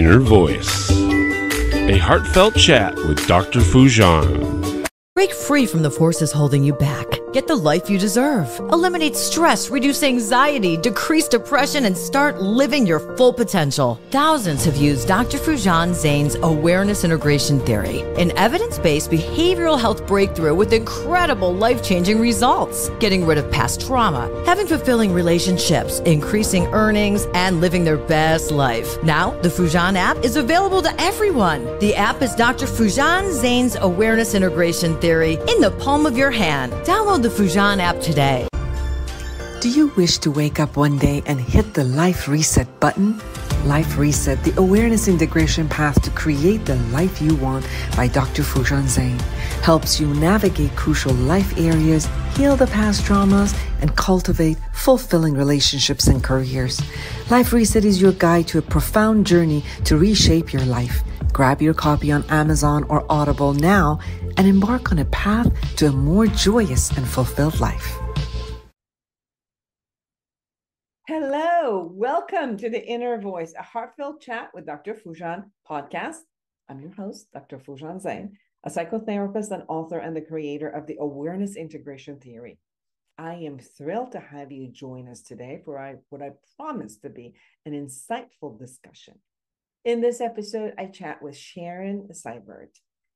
Inner Voice, a heartfelt chat with Dr. Foojan. Break free from the forces holding you back. Get the life you deserve. Eliminate stress, reduce anxiety, decrease depression, and start living your full potential. Thousands have used Dr. Foojan Zeine's awareness integration theory, an evidence-based behavioral health breakthrough with incredible life-changing results. Getting rid of past trauma, having fulfilling relationships, increasing earnings, and living their best life. Now, the Foojan app is available to everyone. The app is Dr. Foojan Zeine's awareness integration theory in the palm of your hand. Download the Foojan app today. Do you wish to wake up one day and hit the Life Reset button? Life Reset, the awareness integration path to create the life you want by Dr. Foojan Zeine, helps you navigate crucial life areas, heal the past traumas, and cultivate fulfilling relationships and careers. Life Reset is your guide to a profound journey to reshape your life. Grab your copy on Amazon or Audible now and embark on a path to a more joyous and fulfilled life. Hello, welcome to the Inner Voice, a heartfelt chat with Dr. Foojan podcast. I'm your host, Dr. Foojan Zeine, a psychotherapist and author and the creator of the Awareness Integration Theory. I am thrilled to have you join us today for what I promise to be an insightful discussion. In this episode, I chat with Sharon Seiver.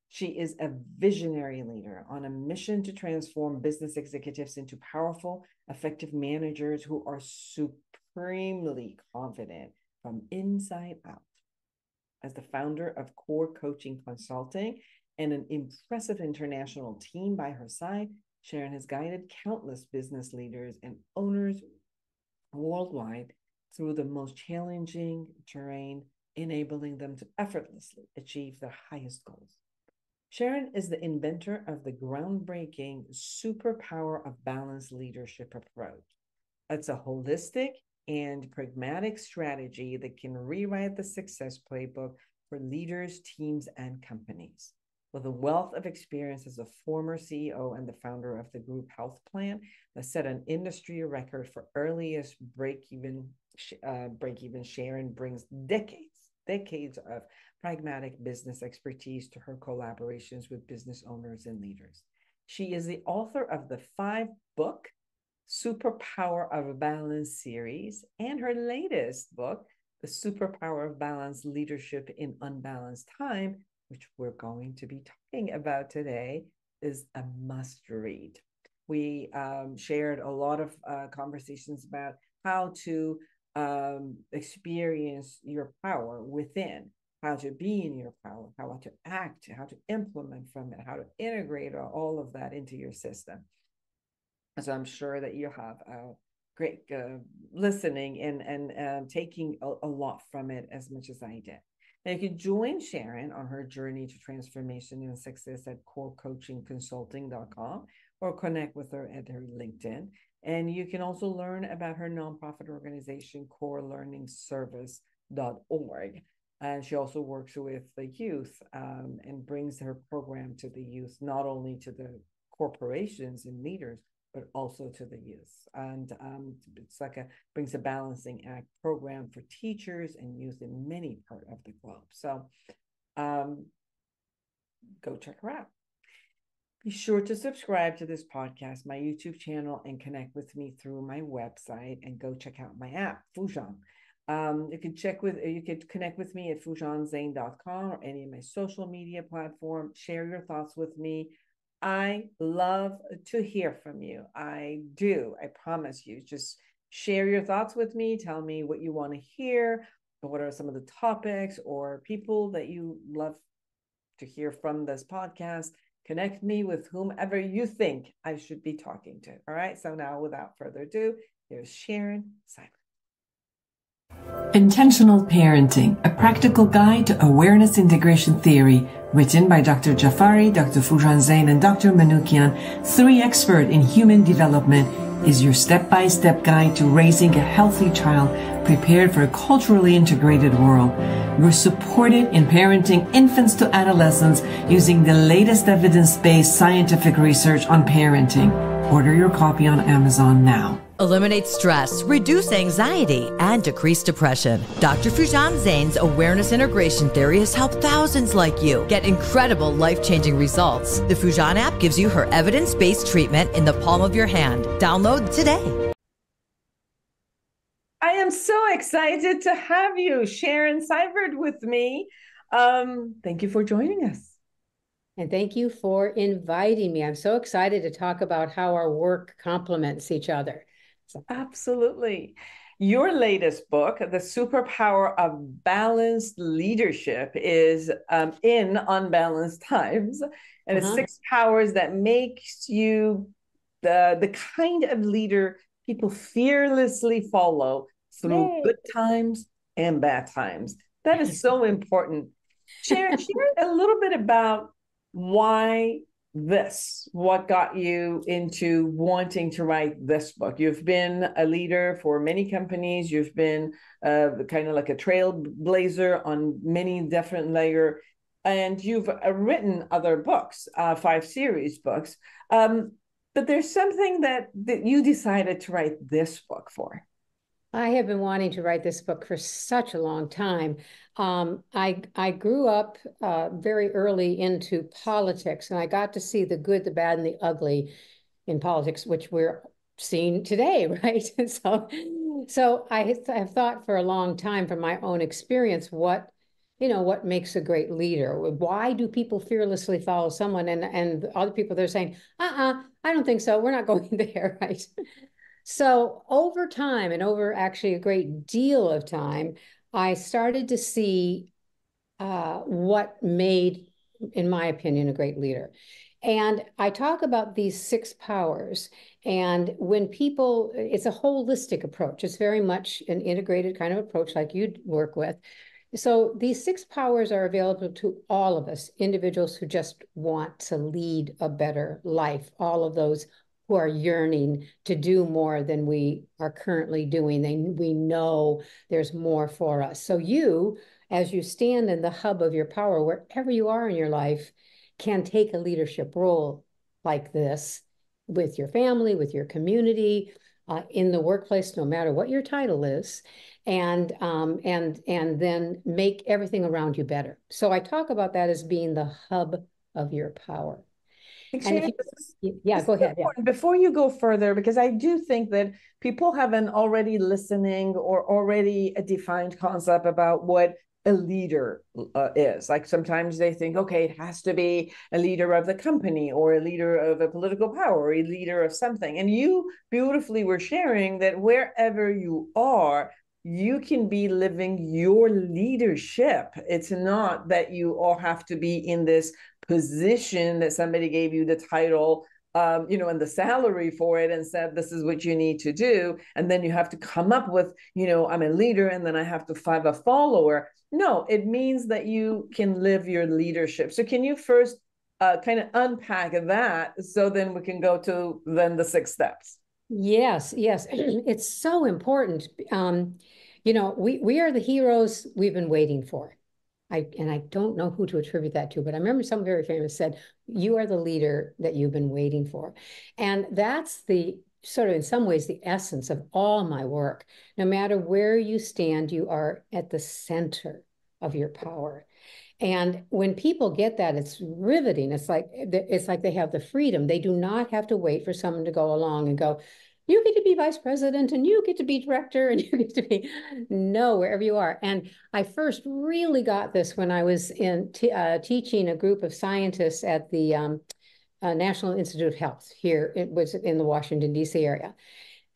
She is a visionary leader on a mission to transform business executives into powerful, effective managers who are supremely confident from inside out. As the founder of Core Coaching Consulting and an impressive international team by her side, Sharon has guided countless business leaders and owners worldwide through the most challenging terrain, enabling them to effortlessly achieve their highest goals. Sharon is the inventor of the groundbreaking superpower of balanced leadership approach. It's a holistic and pragmatic strategy that can rewrite the success playbook for leaders, teams, and companies. With a wealth of experience as a former CEO and the founder of the group health plan that set an industry record for earliest break-even, Sharon brings decades of pragmatic business expertise to her collaborations with business owners and leaders. She is the author of the 5-book Superpower of Balance series and her latest book, The Superpower of Balance Leadership in Unbalanced Time, which we're going to be talking about today, is a must read. We shared a lot of conversations about how to experience your power within, how to be in your power, how to act, how to implement from it, how to integrate all of that into your system. So I'm sure that you have great listening and taking a lot from it as much as I did. Now you can join Sharon on her journey to transformation and success at corecoachingconsulting.com or connect with her at her LinkedIn. And you can also learn about her nonprofit organization, corelearningservice.org. And she also works with the youth and brings her program to the youth, not only to the corporations and leaders, but also to the youth. And it's like brings a balancing act program for teachers and youth in many parts of the globe. So go check her out. Be sure to subscribe to this podcast, my YouTube channel, and connect with me through my website, and go check out my app, Foojan. You can connect with me at foojanzeine.com or any of my social media platforms. Share your thoughts with me. I love to hear from you. I do. I promise you. Just share your thoughts with me. Tell me what you want to hear, or what are some of the topics or people that you love to hear from this podcast. Connect me with whomever you think I should be talking to. All right. So now, without further ado, here's Sharon Seiver. Intentional Parenting, a practical guide to awareness integration theory, written by Dr. Jafari, Dr. Foojan Zeine, and Dr. Manoukian, 3 experts in human development, is your step-by-step guide to raising a healthy child prepared for a culturally integrated world. We're supported in parenting infants to adolescents using the latest evidence-based scientific research on parenting. Order your copy on Amazon now. Eliminate stress, reduce anxiety, and decrease depression. Dr. Foojan Zeine's awareness integration theory has helped thousands like you get incredible life-changing results. The Foojan app gives you her evidence-based treatment in the palm of your hand. Download today. I am so excited to have you, Sharon Seiver, with me. Thank you for joining us. And thank you for inviting me. I'm so excited to talk about how our work complements each other. Absolutely. Your latest book, The Superpower of Balanced Leadership, is in Unbalanced Times. And it's 6 powers that makes you the kind of leader people fearlessly follow through good times and bad times. That is so important. Sharon, share a little bit about why what got you into wanting to write this book. You've been a leader for many companies. You've been kind of like a trailblazer on many different layers, and you've written other books, 5 series books. But there's something that you decided to write this book for. I have been wanting to write this book for such a long time. I grew up very early into politics, and I got to see the good, the bad, and the ugly in politics, which we're seeing today, right? So I have thought for a long time from my own experience what makes a great leader. Why do people fearlessly follow someone? And other people, they're saying, I don't think so. We're not going there, right? So over time, and over actually a great deal of time, I started to see what made, in my opinion, a great leader. And I talk about these 6 powers. And when people, it's a holistic approach. It's very much an integrated kind of approach like you'd work with. So these 6 powers are available to all of us, individuals who just want to lead a better life, all of those who are yearning to do more than we are currently doing. We know there's more for us. So you, as you stand in the hub of your power, wherever you are in your life, can take a leadership role like this with your family, with your community, in the workplace, no matter what your title is, and then make everything around you better. So I talk about that as being the hub of your power. And go ahead. Yeah. Before you go further, because I do think that people have an already listening or already a defined concept about what a leader is. Like sometimes they think, okay, it has to be a leader of the company or a leader of a political power or a leader of something. And you beautifully were sharing that wherever you are, you can be living your leadership. It's not that you all have to be in this position that somebody gave you the title, and the salary for it and said, this is what you need to do. And then you have to come up with, I'm a leader and then I have to find a follower. No, it means that you can live your leadership. So can you first kind of unpack that so then we can go to then the 6 steps? Yes. It's so important. We are the heroes we've been waiting for. I don't know who to attribute that to, but I remember someone very famous said, you are the leader that you've been waiting for. And that's the sort of, in some ways, the essence of all my work. No matter where you stand, you are at the center of your power. And when people get that, it's riveting. It's like they have the freedom. They do not have to wait for someone to go along and go, you get to be vice president and you get to be director and you get to be, no, wherever you are. And I first really got this when I was teaching a group of scientists at the National Institute of Health here. It was in the Washington, D.C. area.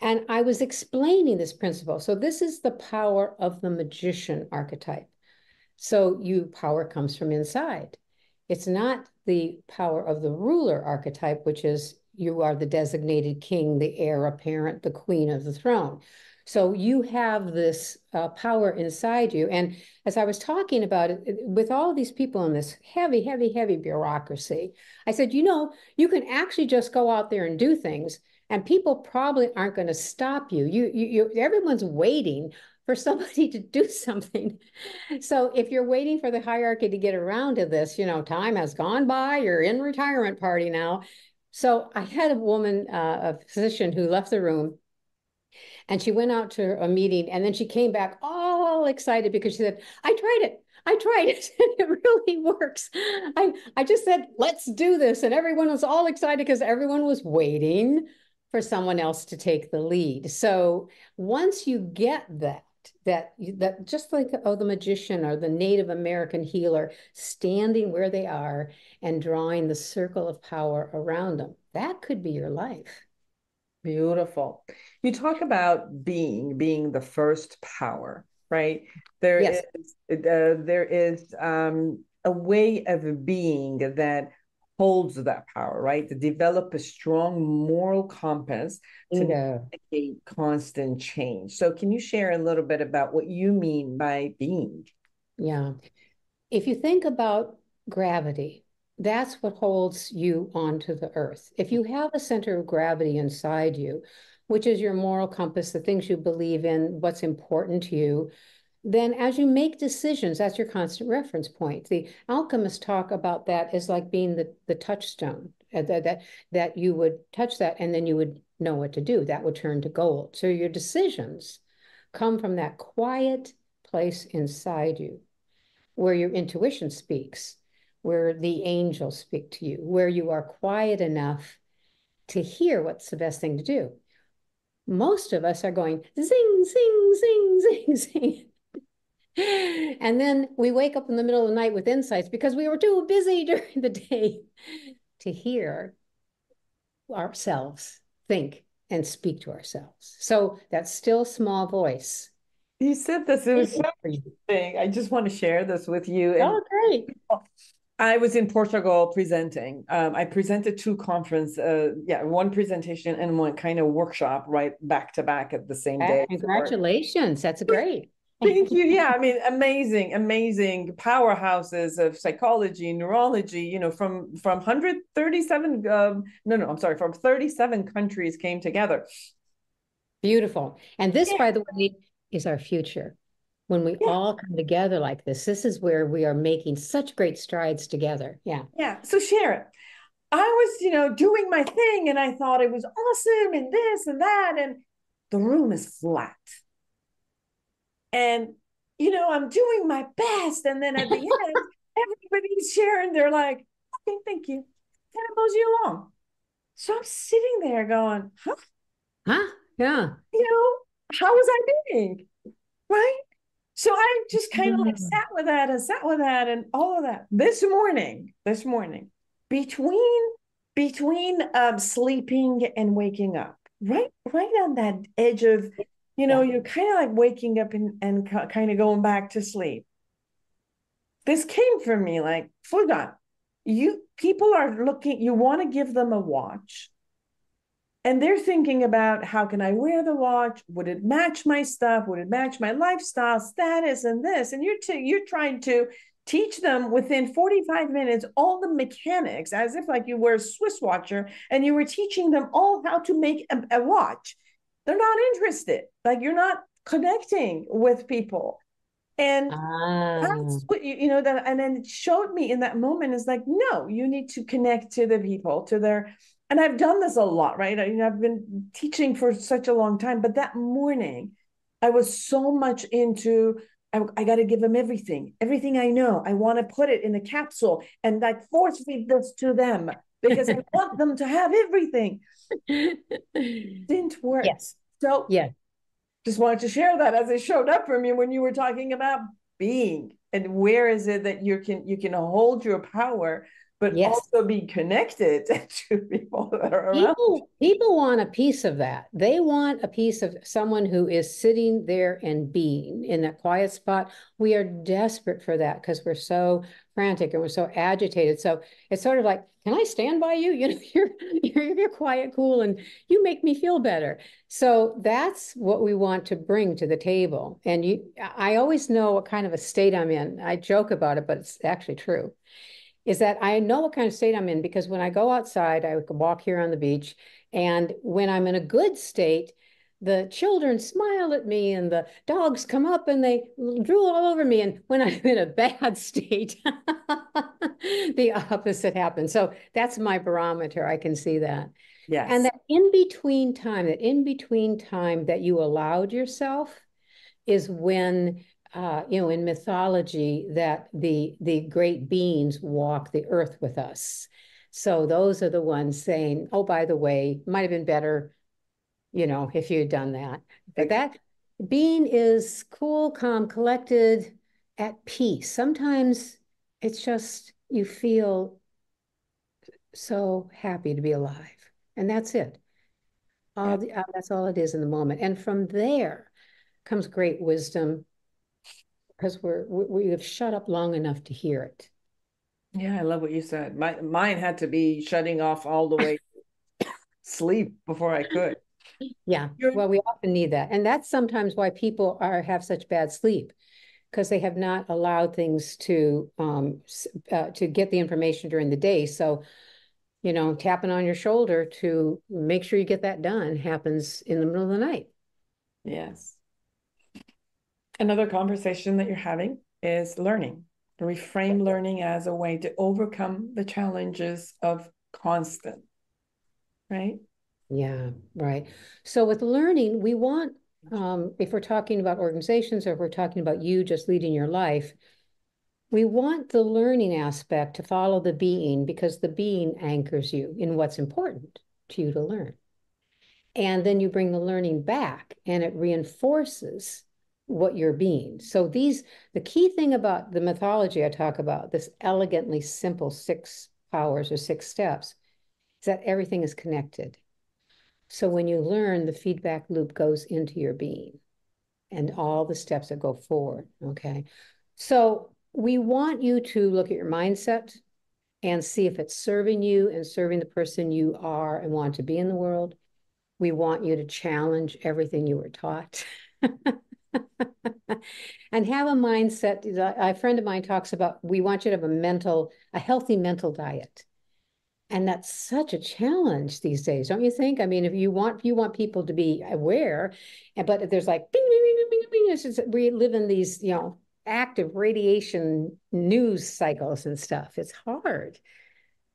And I was explaining this principle. So this is the power of the magician archetype. So power comes from inside. It's not the power of the ruler archetype, which is you are the designated king, the heir apparent, the queen of the throne. So you have this power inside you. And as I was talking about it, with all of these people in this heavy, heavy, heavy bureaucracy, I said, you can actually just go out there and do things, and people probably aren't going to stop you. Everyone's waiting for somebody to do something. So if you're waiting for the hierarchy to get around to this, time has gone by, you're in retirement party now. So I had a woman, a physician who left the room, And she went out to a meeting, and then she came back all excited because she said, I tried it. I tried it, and it really works. I just said, let's do this. And everyone was all excited because everyone was waiting for someone else to take the lead. So once you get that just like, oh, the magician or the Native American healer standing where they are and drawing the circle of power around them, that could be your life. Beautiful. You talk about being the first power, right? Yes. There is a way of being that holds that power, right? To develop a strong moral compass to navigate constant change. So can you share a little bit about what you mean by being? Yeah. If you think about gravity, that's what holds you onto the earth. If you have a center of gravity inside you, which is your moral compass, the things you believe in, what's important to you, then as you make decisions, that's your constant reference point. The alchemists talk about that as like being the touchstone, that you would touch that and then you would know what to do. That would turn to gold. So your decisions come from that quiet place inside you where your intuition speaks, where the angels speak to you, where you are quiet enough to hear what's the best thing to do. Most of us are going zing, zing, zing, zing, zing. And then we wake up in the middle of the night with insights because we were too busy during the day to hear ourselves think and speak to ourselves. So that still small voice. You said this, it was so interesting. I just want to share this with you. Oh, great. I was in Portugal presenting. I presented two conference, one presentation and one kind of workshop right back to back at the same day. Congratulations. That's great. Thank you. Yeah, I mean, amazing powerhouses of psychology, neurology, from 137, from 37 countries came together. Beautiful. And this, by the way, is our future. When we all come together like this is where we are making such great strides together. Yeah. Yeah. So Sharon, I was, doing my thing and I thought it was awesome and this and that. And the room is flat. And, I'm doing my best. And then at the end, everybody's sharing. They're like, okay, thank you. Kind of moves you along. So I'm sitting there going, Huh? Yeah. How was I being? Right? So I just kind of like sat with that and all of that. This morning, between sleeping and waking up, right on that edge of, you're kind of like waking up and kind of going back to sleep. This came from me like, Foojan, people are looking, you want to give them a watch. And they're thinking about, how can I wear the watch? Would it match my stuff? Would it match my lifestyle status and this? And you're trying to teach them within 45 minutes all the mechanics, as if like you were a Swiss watcher and you were teaching them all how to make a watch. They're not interested. Like, you're not connecting with people. And that's what that, and then it showed me in that moment is like, no, you need to connect to the people, and I've done this a lot, right? I've been teaching for such a long time, but that morning I was so much into, I got to give them everything I know. I want to put it in a capsule and like force feed this to them because I want them to have everything. Didn't work. Yes. So just wanted to share that as it showed up for me when you were talking about being and where is it that you can hold your power, but also be connected to people that are around. People want a piece of that. They want a piece of someone who is sitting there and being in that quiet spot. We are desperate for that because we're so frantic and we're so agitated. So it's sort of like, can I stand by you? You're quiet, cool, and you make me feel better. So that's what we want to bring to the table. And I always know what kind of a state I'm in. I joke about it, but it's actually true. Is that I know what kind of state I'm in because when I go outside, I walk here on the beach, and when I'm in a good state, the children smile at me and the dogs come up and they drool all over me. And when I'm in a bad state, the opposite happens. So that's my barometer. I can see that. Yes. And that in-between time that you allowed yourself is when, in mythology, that the great beings walk the earth with us. So those are the ones saying, oh, by the way, might have been better, if you had done that. But that being is cool, calm, collected, at peace. Sometimes it's just you feel so happy to be alive. And that's it. That's all it is in the moment. And from there comes great wisdom because we have shut up long enough to hear it. Yeah, I love what you said. Mine had to be shutting off all the way sleep before I could. Yeah, well, we often need that. And that's sometimes why people have such bad sleep, because they have not allowed things to get the information during the day. So, tapping on your shoulder to make sure you get that done happens in the middle of the night. Yes. Another conversation that you're having is learning. Reframe learning as a way to overcome the challenges of constant, right? Yeah, right. So with learning, we want, if we're talking about organizations or if we're talking about you just leading your life, we want the learning aspect to follow the being, because the being anchors you in what's important to you to learn. And then you bring the learning back and it reinforces what you're being. So the key thing about the mythology I talk about, this elegantly simple 6 powers or 6 steps, is that everything is connected. So when you learn, the feedback loop goes into your being and all the steps that go forward, okay? So we want you to look at your mindset and see if it's serving you and serving the person you are and want to be in the world. We want you to challenge everything you were taught. And have a mindset. A friend of mine talks about, we want you to have a healthy mental diet. And that's such a challenge these days, don't you think? I mean, if you want people to be aware, but there's like, bing, bing, bing, bing, bing, it's just, we live in these, active radiation news cycles and stuff. It's hard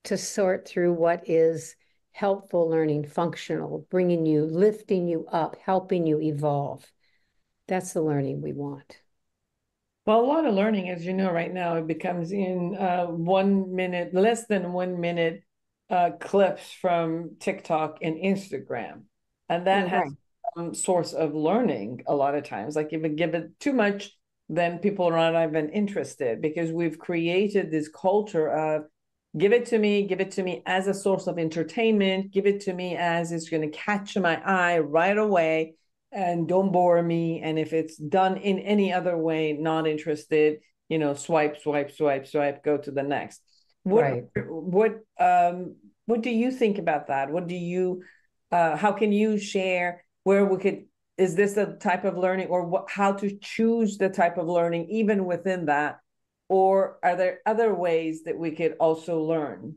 to sort through what is helpful learning, functional, lifting you up, helping you evolve. That's the learning we want. Well, a lot of learning, as you know, right now, it becomes in 1 minute, less than 1 minute clips from TikTok and Instagram. And that has some source of learning a lot of times. Like if you give it too much, then people are not even interested, because we've created this culture of give it to me as a source of entertainment, give it to me as it's going to catch my eye right away and don't bore me. And if it's done in any other way, not interested, swipe, go to the next. What do you think about that? How can you share where we could, is this a type of learning, or how to choose the type of learning even within that? Or are there other ways that we could also learn?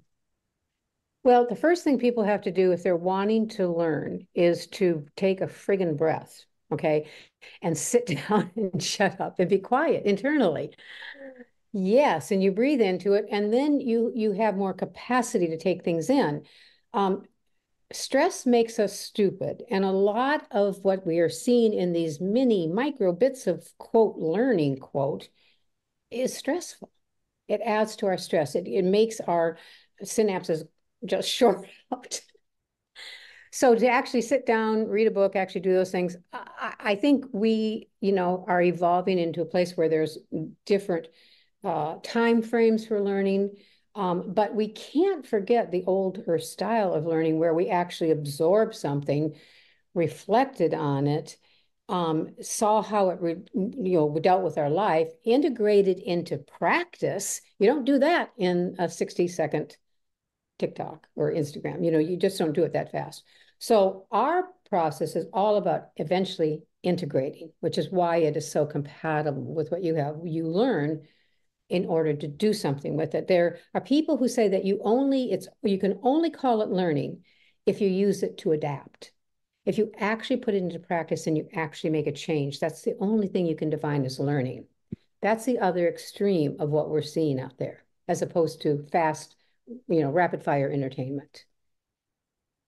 Well, the first thing people have to do if they're wanting to learn is to take a friggin' breath, okay? And sit down and shut up and be quiet internally. Yes, and you breathe into it, and then you have more capacity to take things in. Stress makes us stupid, and a lot of what we are seeing in these micro bits of, quote, learning, quote, is stressful. It adds to our stress. It makes our synapses just short out. So to actually sit down, read a book, actually do those things, I think we, are evolving into a place where there's different time frames for learning. But we can't forget the older style of learning where we actually absorb something, reflected on it, saw how it dealt with our life, integrated into practice. You don't do that in a 60-second TikTok or Instagram. You just don't do it that fast. So our process is all about eventually integrating, which is why it is so compatible with what you have. You learn in order to do something with it. There are people who say that you can only call it learning if you use it to adapt. If you actually put it into practice and you actually make a change, that's the only thing you can define as learning. That's the other extreme of what we're seeing out there, as opposed to fast, rapid fire entertainment.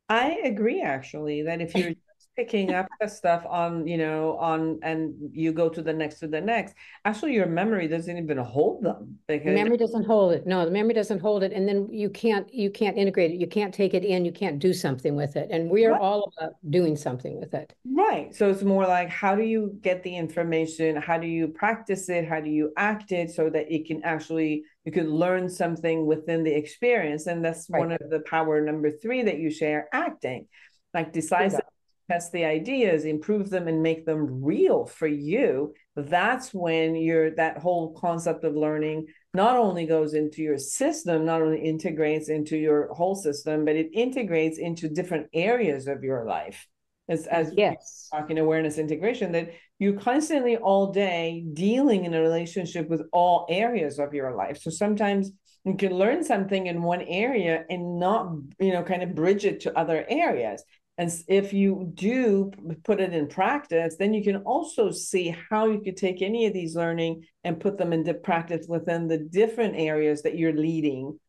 I agree actually that if you're just picking up the stuff on, and you go to the next, actually your memory doesn't even hold them The because memory doesn't hold it. No, the memory doesn't hold it. And then you can't integrate it. You can't take it in. You can't do something with it. And we are right. all about doing something with it. Right. So it's more like how do you get the information? How do you practice it? How do you act it so that it can actually you can learn something within the experience? And that's Right. one of the power number three that you share, acting. Like decide Yeah. test the ideas, improve them, and make them real for you. That's when that whole concept of learning not only goes into your system, not only integrates into your whole system, but it integrates into different areas of your life. As Yes. talking awareness integration, that you constantly all day dealing in a relationship with all areas of your life. So sometimes you can learn something in one area and not, kind of bridge it to other areas. And if you do put it in practice, then you can also see how you could take any of these learning and put them into practice within the different areas that you're leading.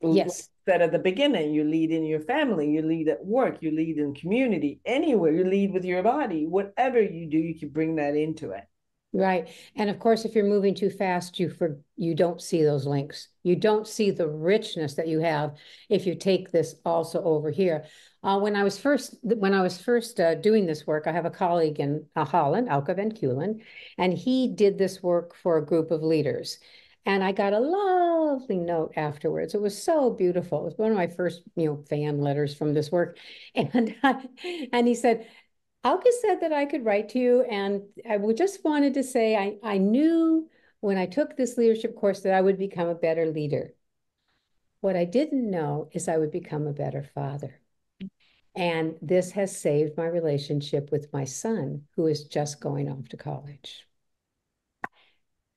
Yes. That at the beginning, you lead in your family, you lead at work, you lead in community, anywhere, you lead with your body. Whatever you do, you can bring that into it. Right. And of course, if you're moving too fast, you don't see those links. You don't see the richness that you have if you take this also over here. When I was first doing this work, I have a colleague in Holland, Auke van Keulen, and he did this work for a group of leaders. And I got a lovely note afterwards. It was so beautiful. It was one of my first, fan letters from this work. And and he said, Auke said that I could write to you, and I just wanted to say I knew when I took this leadership course that I would become a better leader. What I didn't know is I would become a better father. And this has saved my relationship with my son, who is just going off to college.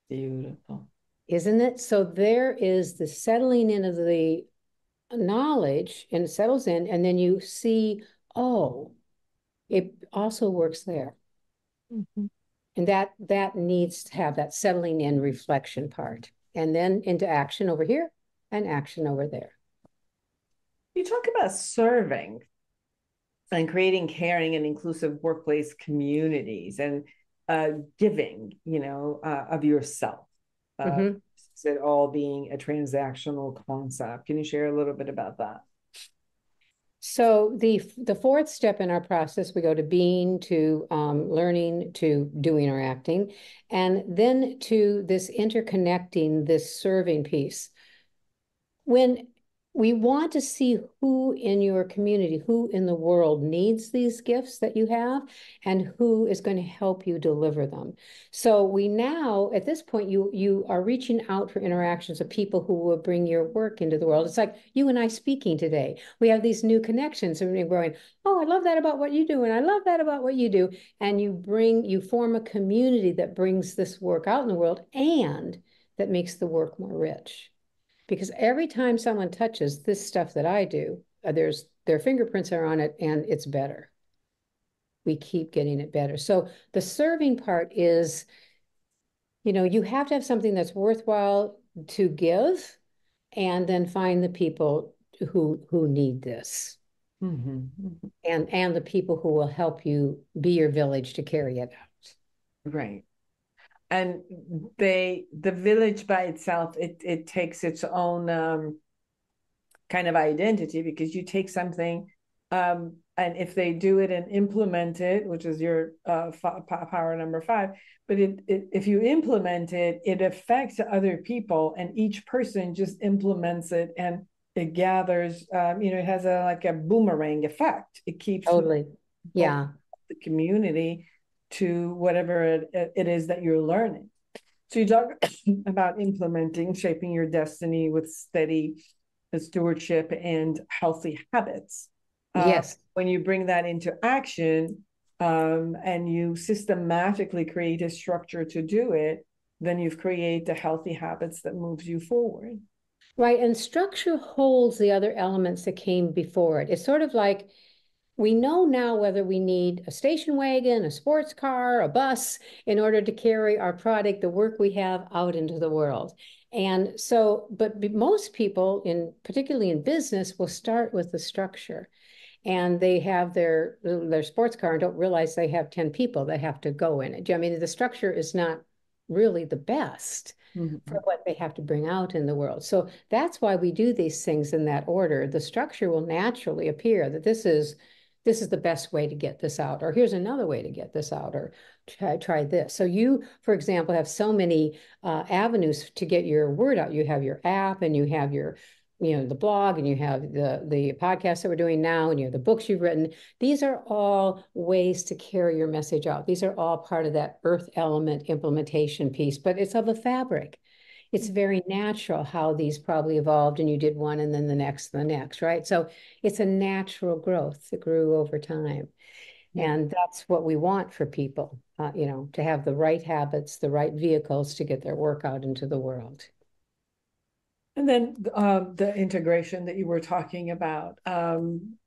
Beautiful. Isn't it? So there is the settling in of the knowledge, and it settles in, and then you see, oh, it also works there. Mm-hmm. And that needs to have that settling in reflection part, and then into action over here and action over there. You talk about serving and creating caring and inclusive workplace communities and giving, of yourself. Mm-hmm. It all being a transactional concept. Can you share a little bit about that? So the fourth step in our process, we go to being, to learning, to doing or acting, and then to this interconnecting, this serving piece. When we want to see who in your community, who in the world needs these gifts that you have, and who is going to help you deliver them. So we now, at this point, you are reaching out for interactions of people who will bring your work into the world. It's like you and I speaking today. We have these new connections, and we're going, oh, I love that about what you do, and I love that about what you do. And you form a community that brings this work out in the world and that makes the work more rich. Because every time someone touches this stuff that I do, their fingerprints are on it, and it's better. We keep getting it better. So the serving part is, you have to have something that's worthwhile to give, and then find the people who need this. Mm-hmm. And the people who will help you be your village to carry it out. Right. And the village by itself, it takes its own kind of identity, because you take something, and if they do it and implement it, which is your power number 5, but if you implement it, it affects other people, and each person just implements it, and it gathers. It has like a boomerang effect. It keeps Totally. Yeah. the community to whatever it is that you're learning. So you talk about implementing, shaping your destiny with steady stewardship and healthy habits. Yes. When you bring that into action, and you systematically create a structure to do it, then you've created the healthy habits that moves you forward. Right. And structure holds the other elements that came before it. It's sort of like, we know now whether we need a station wagon, a sports car, a bus in order to carry our product, the work we have, out into the world. And so, but most people, particularly in business, will start with the structure. and they have their sports car and don't realize they have 10 people that have to go in it. I mean, the structure is not really the best for what they have to bring out in the world. So that's why we do these things in that order. The structure will naturally appear that this is the best way to get this out, or here's another way to get this out, or try this. So you, for example, have so many avenues to get your word out. You have your app, and you have your, the blog, and you have the podcast that we're doing now, and you have the books you've written. These are all ways to carry your message out. These are all part of that earth element implementation piece, but it's of a fabric. It's very natural how these probably evolved, and you did one and then the next and the next, right? So it's a natural growth that grew over time. And that's what we want for people, to have the right habits, the right vehicles to get their work out into the world. And then the integration that you were talking about,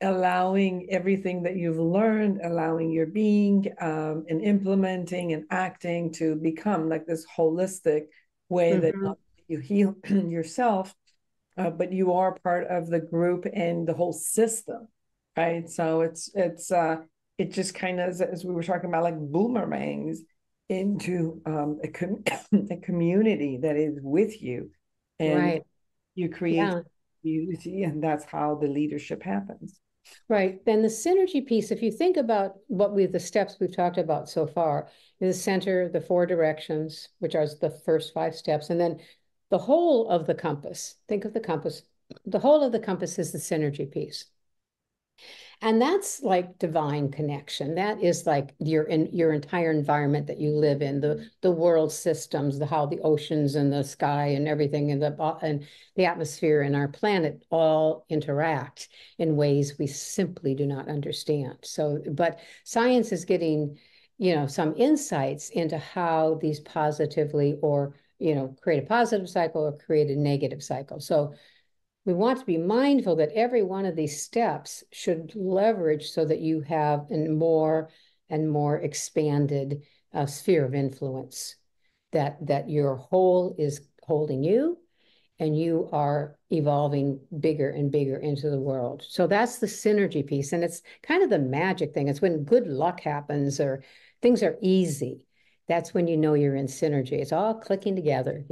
allowing everything that you've learned, allowing your being and implementing and acting to become like this holistic way that you heal yourself, but you are part of the group and the whole system, right? So it just kind of, as we were talking about, like boomerangs into a community that is with you, and you create community, and that's how the leadership happens. Right. Then the synergy piece, if you think about the steps we've talked about so far, the center, the 4 directions, which are the first 5 steps, and then the whole of the compass. Think of the compass. The whole of the compass is the synergy piece. And that's like divine connection. That is like your entire environment that you live in, the world systems, how the oceans and the sky and everything, and the atmosphere and our planet all interact in ways we simply do not understand. So, but science is getting, some insights into how these positively or, create a positive cycle or create a negative cycle. So we want to be mindful that every one of these steps should leverage so that you have a more and more expanded sphere of influence, that your whole is holding you and you are evolving bigger and bigger into the world. So that's the synergy piece. And it's kind of the magic thing. It's when good luck happens or things are easy. That's when you're in synergy. It's all clicking together,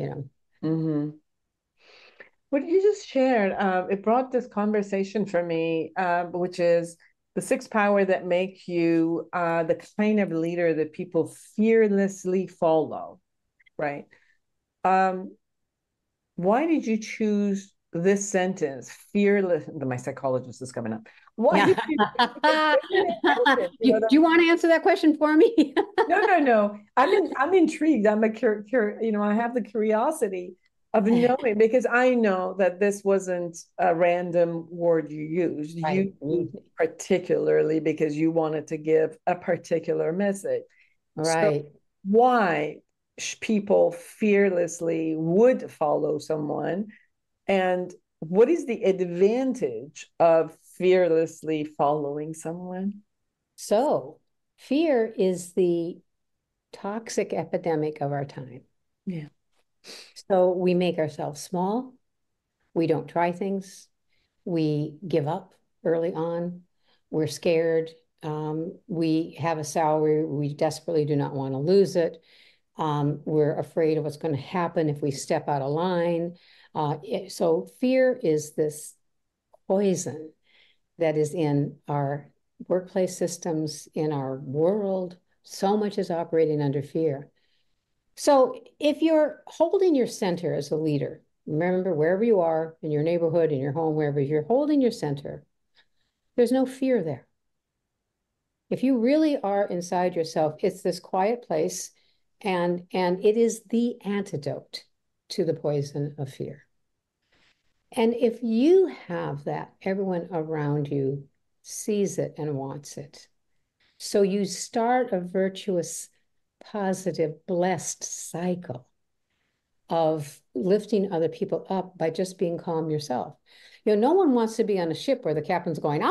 What you just shared, it brought this conversation for me, which is the 6 power that make you the kind of leader that people fearlessly follow, right? Why did you choose this sentence, fearless? My psychologist is coming up. Why did you do you want to answer that question for me? No. I'm intrigued. I'm I have the curiosity of knowing, because I know that this wasn't a random word you used. You used particularly because you wanted to give a particular message. Right. So why people fearlessly would follow someone, and what is the advantage of fearlessly following someone? So fear is the toxic epidemic of our time. Yeah. So we make ourselves small. We don't try things. We give up early on. We're scared. We have a salary. We desperately do not want to lose it. We're afraid of what's going to happen if we step out of line. So fear is this poison that is in our workplace systems, in our world. So much is operating under fear. So if you're holding your center as a leader, remember, wherever you are, in your neighborhood, in your home, wherever you're holding your center, there's no fear there. If you really are inside yourself, it's this quiet place, and it is the antidote to the poison of fear. And if you have that, everyone around you sees it and wants it. So you start a virtuous, positive, blessed cycle of lifting other people up by just being calm yourself. No one wants to be on a ship where the captain's going,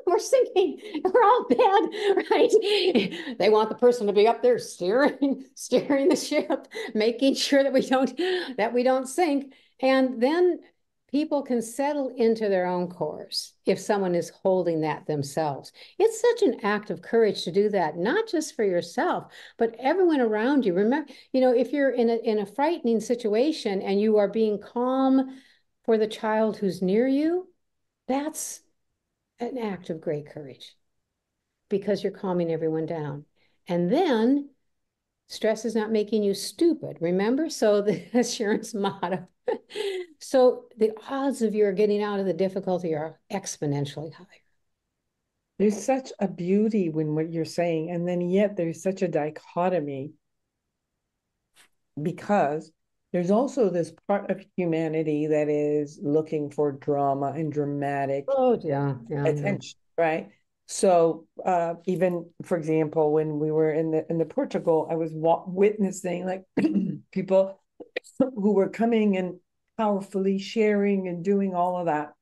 we're sinking, we're all dead, right? They want the person to be up there steering the ship, making sure that we don't sink. And then people can settle into their own course if someone is holding that themselves. It's such an act of courage to do that, not just for yourself, but everyone around you. Remember, if you're in a frightening situation and you are being calm for the child who's near you, that's an act of great courage because you're calming everyone down. And then stress is not making you stupid, remember? So that's Sharon's motto. So the odds of your getting out of the difficulty are exponentially higher. There's such a beauty in what you're saying, and then yet there's such a dichotomy, because there's also this part of humanity that is looking for drama and dramatic attention, right? So even, for example, when we were in the Portugal, I was witnessing like people who were coming and powerfully sharing and doing all of that.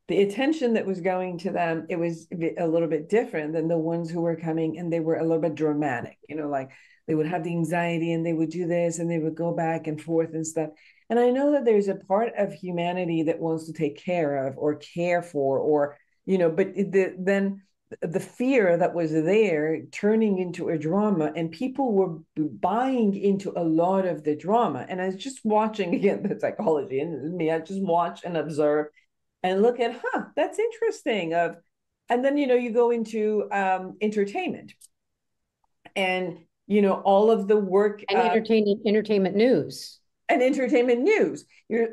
The attention that was going to them, it was a little bit different than the ones who were coming and they were a little bit dramatic, like they would have the anxiety and they would do this and they would go back and forth and stuff. And I know that there's a part of humanity that wants to take care of or care for, or, but then the fear that was there turning into a drama, and people were buying into a lot of the drama. And I was just watching, again, the psychology and me, I just watch and observe and look at, that's interesting. And then, you go into entertainment and, all of the work. And entertainment news. And entertainment news. You're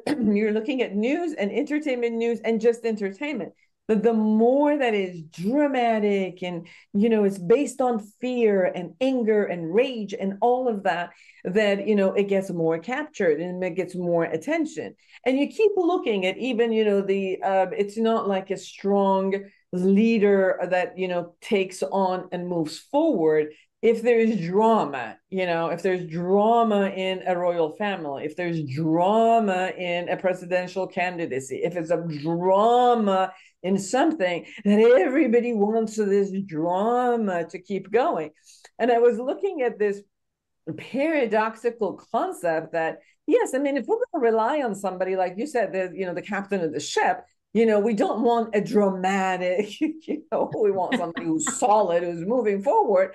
looking at news and entertainment news and just entertainment. But the more that is dramatic and, it's based on fear and anger and rage and all of that, it gets more captured and it gets more attention. And you keep looking at even, it's not like a strong leader that, takes on and moves forward. If there's drama, if there's drama in a royal family, if there's drama in a presidential candidacy, if it's a drama in something, that everybody wants this drama to keep going. And I was looking at this paradoxical concept that, yes, I mean, if we're going to rely on somebody, like you said, the captain of the ship, we don't want a dramatic, we want somebody who's solid, who's moving forward.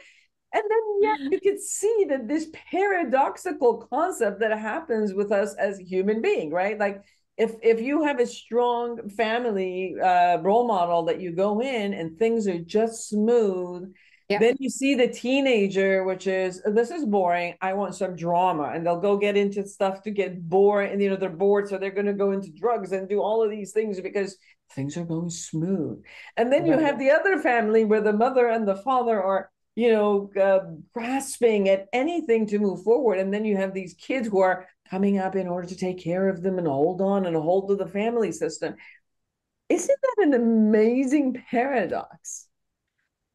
And then yet you could see that this paradoxical concept that happens with us as a human being, right? Like if you have a strong family role model that you go in and things are just smooth, then you see the teenager, which is, this is boring, I want some drama. And they'll go get into stuff to get bored. And, they're bored. So they're going to go into drugs and do all of these things because things are going smooth. And then you have the other family where the mother and the father are, grasping at anything to move forward. And then you have these kids who are coming up in order to take care of them and hold on and hold to the family system. Isn't that an amazing paradox?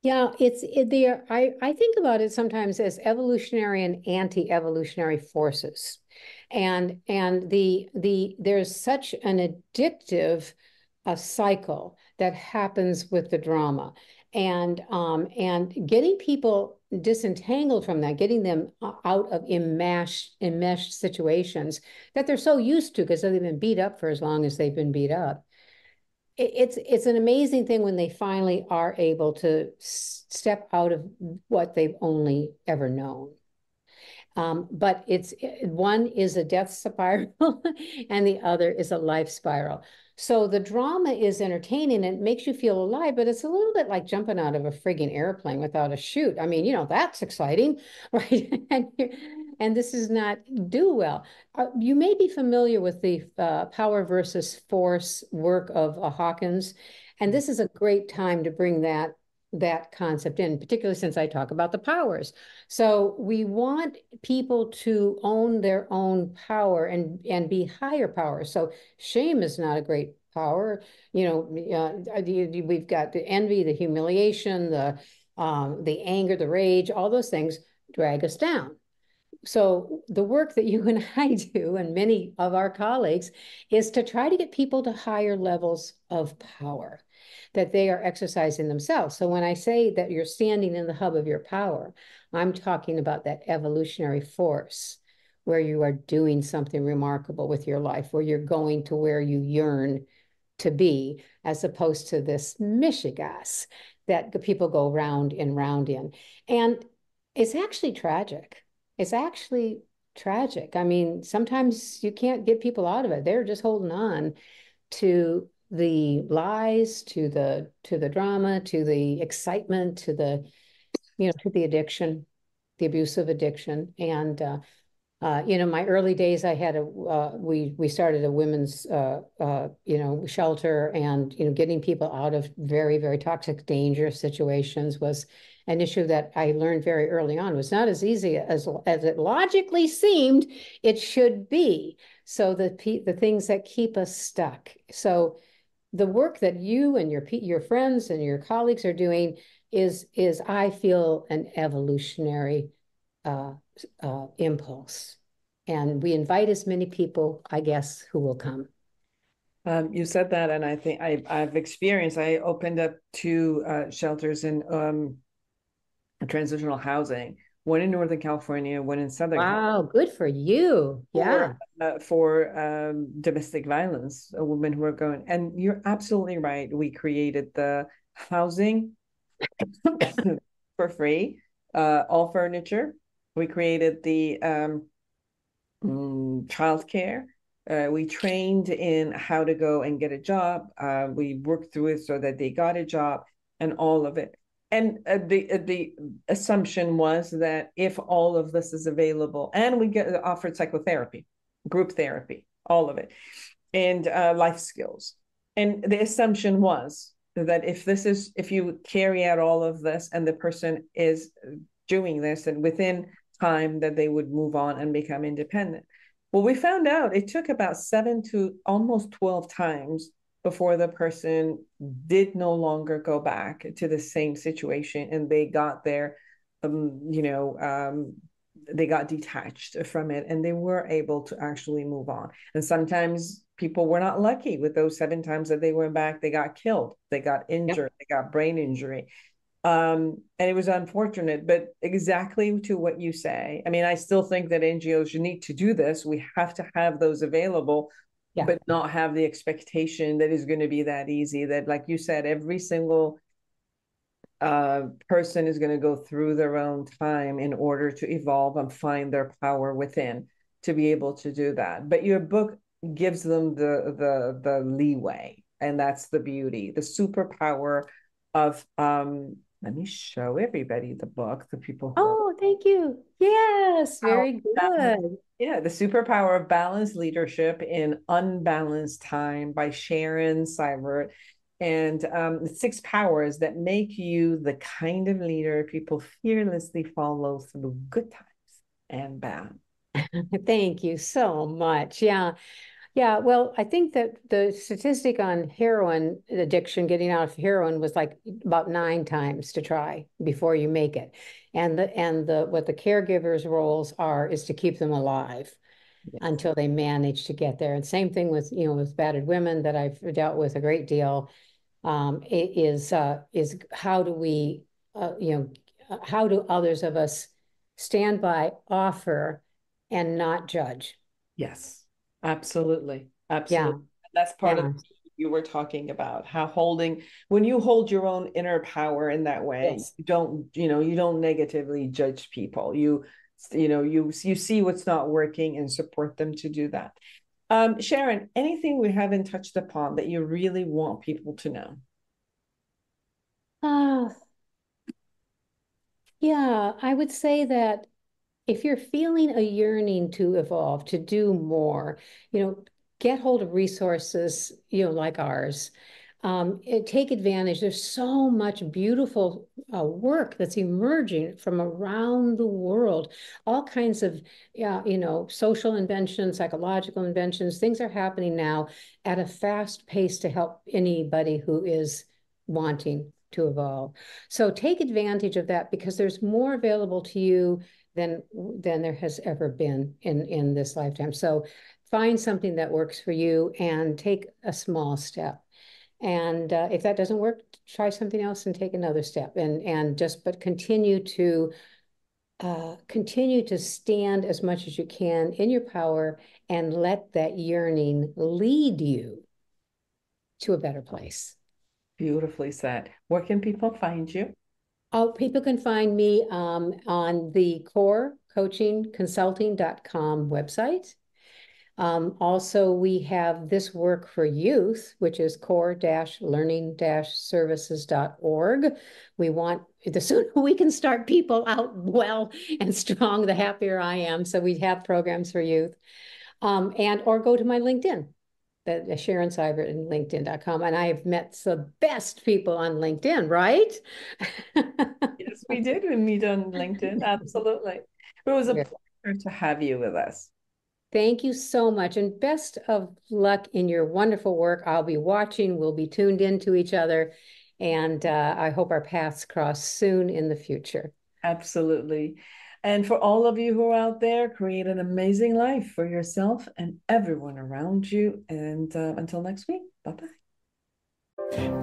Yeah, I think about it sometimes as evolutionary and anti-evolutionary forces. And there's such an addictive cycle that happens with the drama. And getting people disentangled from that, getting them out of enmeshed situations that they're so used to because they've been beat up for as long as they've been beat up. It's an amazing thing when they finally are able to step out of what they've only ever known. But one is a death spiral and the other is a life spiral. So the drama is entertaining and it makes you feel alive, but it's a little bit like jumping out of a frigging airplane without a chute. I mean, that's exciting, right? And this is not do well. You may be familiar with the power versus force work of Hawkins, and this is a great time to bring that concept in, particularly since I talk about the powers. So we want people to own their own power and be higher power. So shame is not a great power. We've got the envy, the humiliation, the anger, the rage, all those things drag us down. So the work that you and I do, and many of our colleagues, is to try to get people to higher levels of power that they are exercising themselves. So when I say that you're standing in the hub of your power, I'm talking about that evolutionary force, where you are doing something remarkable with your life, where you're going to where you yearn to be, as opposed to this mishigas that people go round and round in. And it's actually tragic. It's actually tragic. I mean, sometimes you can't get people out of it. They're just holding on to the lies, to the drama, to the excitement, to the, to the addiction, the abusive addiction. And my early days, I had we started a women's shelter, and getting people out of very, very toxic, dangerous situations was an issue that I learned very early on. It was not as easy as it logically seemed it should be. So the things that keep us stuck. So the work that you and your friends and your colleagues are doing is I feel an evolutionary impulse. And we invite as many people, I guess, who will come. You said that, and I think I've experienced. I opened up two shelters in transitional housing, one in Northern California, one in Southern California. Wow, good for you. Yeah. For domestic violence, women who are going. And you're absolutely right. We created the housing for free, all furniture. We created the childcare. We trained in how to go and get a job. We worked through it so that they got a job and all of it. And the assumption was that if all of this is available, and we offered psychotherapy, group therapy, all of it, and life skills. And the assumption was that if you carry out all of this and the person is doing this, and within time that they would move on and become independent. Well, we found out it took about 7 to almost 12 times before the person did no longer go back to the same situation, and they got there, they got detached from it, and they were able to actually move on. And sometimes people were not lucky with those 7 times that they went back. They got killed, they got injured, They got brain injury. And it was unfortunate, but exactly to what you say. I mean, I still think that NGOs need to do this. We have to have those available, but not have the expectation that is going to be that easy. That, like you said, every single person is going to go through their own time in order to evolve and find their power within to be able to do that. But your book gives them the leeway, and that's the beauty, the superpower of let me show everybody the book, the people. Oh, thank you. Yes, very good. Yeah, The Superpower of Balanced Leadership in Unbalanced Time by Sharon, Seiver. And 6 powers that make you the kind of leader people fearlessly follow through good times and bad. Thank you so much. Yeah. Yeah, well, I think that the statistic on heroin addiction, getting out of heroin, was like about 9 times to try before you make it. And what the caregivers' roles is to keep them alive until they manage to get there. And same thing with, with battered women that I've dealt with a great deal. Is how do we, how do others of us stand by, offer, and not judge? Yes. Absolutely. Absolutely. Yeah. That's part of what you were talking about, how when you hold your own inner power in that way, you don't negatively judge people. You see what's not working and support them to do that. Sharon, anything we haven't touched upon that you really want people to know? Yeah, I would say that if you're feeling a yearning to evolve, to do more, get hold of resources, like ours. Take advantage. There's so much beautiful work that's emerging from around the world. All kinds of, social inventions, psychological inventions. Things are happening now at a fast pace to help anybody who is wanting to evolve. So take advantage of that, because there's more available to you than there has ever been in this lifetime. So find something that works for you and take a small step. And if that doesn't work, try something else and take another step. But continue to continue to stand as much as you can in your power and let that yearning lead you to a better place. Beautifully said. Where can people find you? Oh, people can find me on the corecoachingconsulting.com website. Also, we have this work for youth, which is core-learning-services.org. We want, the sooner we can start people out well and strong, the happier I am. So we have programs for youth. Or go to my LinkedIn, the Sharon Seiver in LinkedIn.com. And I have met the best people on LinkedIn, right? Yes, we did. We meet on LinkedIn. Absolutely. It was a pleasure to have you with us. Thank you so much, and best of luck in your wonderful work. I'll be watching. We'll be tuned into each other, and I hope our paths cross soon in the future. Absolutely. And for all of you who are out there, create an amazing life for yourself and everyone around you. And until next week, bye-bye.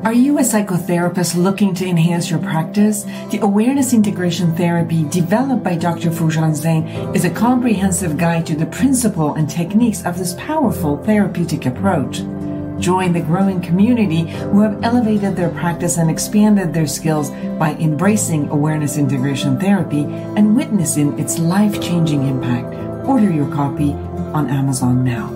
Are you a psychotherapist looking to enhance your practice? The Awareness Integration Therapy developed by Dr. Foojan Zeine is a comprehensive guide to the principle and techniques of this powerful therapeutic approach. Join the growing community who have elevated their practice and expanded their skills by embracing Awareness Integration Therapy and witnessing its life-changing impact. Order your copy on Amazon now.